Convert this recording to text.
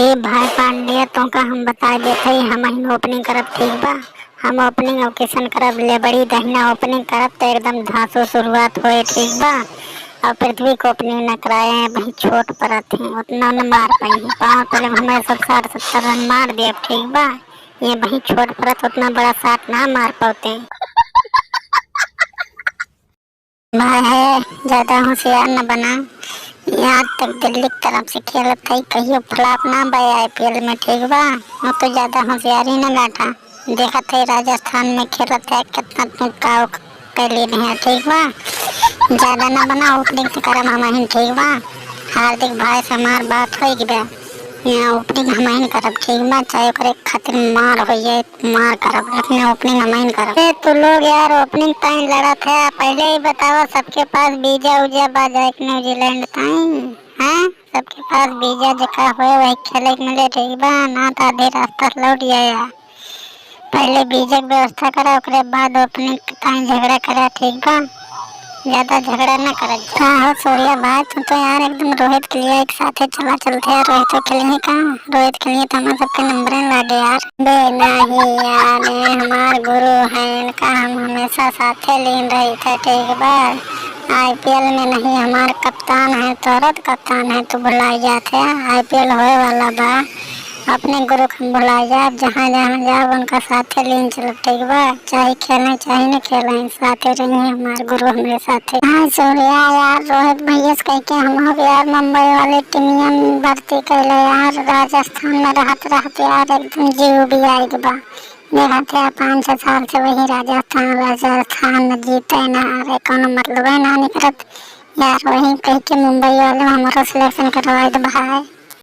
ए भाई पांड्या तो का हम बता देते हम ओपनिंग करब ठीक बा। हम ओपनिंग ओकेशन करब ले बड़ी दहिना ओपनिंग करब तो एकदम धांसो शुरुआत होए ठीक बा। और पृथ्वी को ओपनिंग न कराए हैं भाई छोट परत है उतना न मार पाई पाँव पहले हमें सब 60-70 रन मार दिए ठीक बा। ये भाई छोट परत उतना बड़ा शॉट ना मार पाते भाई है ज्यादा होशियार न बना। यहाँ तक दिल्ली की तरफ से खेलत है कहियो फ्लॉप ना भाई आईपीएल में ठीक बा। वो तो ज्यादा होशियारी न लाटा देखा थे राजस्थान में खेलत है कितना तुम का कैली नहीं है ठीक बा। ज्यादा न बना ओपनिंग से करम हम ठीक बा। हार्दिक भाई से हमार बात हो गई यहाँ ओपनिंग हम करब ठीक बा चाहे करे खातिर मार हो जाए मार करब अपने ओपनिंग हम करब। तो लोग यार ओपनिंग टाइम लड़ा था पहले ही बताओ सबके पास वीजा उजा बाजा न्यूजीलैंड टाइम है सबके पास वीजा जका हुए वही खेले मिले ठीक बा ना तो आधे रास्ता लौट जाया। पहले वीजा की व्यवस्था करा उसके बाद ओपनिंग टाइम झगड़ा करा ठीक बा। ज्यादा झगड़ा न कर। हाँ सूर्या भाई तुम तो यार एकदम रोहित के लिए एक साथ चला चलते यार रोहित तो खेलेंगे कहाँ रोहित के लिए तो हमारे सबके नंबर लगे यार। बे नहीं यार हमारे गुरु है इनका हम हमेशा साथे लीन रही थे ठीक बा। आईपीएल में नहीं हमारे कप्तान है तोरत कप्तान है तो बुलाई जाते आईपीएल होए वाला बा अपने गुरु को बुला जाए जहाँ जहाँ जाओ उनका साथे लीन चलो ठीक बा। चाहे खेलें चाहे न खेलें साथे रहिए हमारे गुरु हमारे साथे। हाँ सूर्या यार रोहित भैया से कह के हम हो यार मुंबई वाले टीमिया में भर्ती कैले यार राजस्थान में रहते यार एकदम जीव भी आई बा। देखा थे 5-6 साल से वही राजस्थान जीते ना अरे कौन मतलब है ना निकलत यार वही कह के मुंबई वाले हमारा सिलेक्शन करवाए भाई।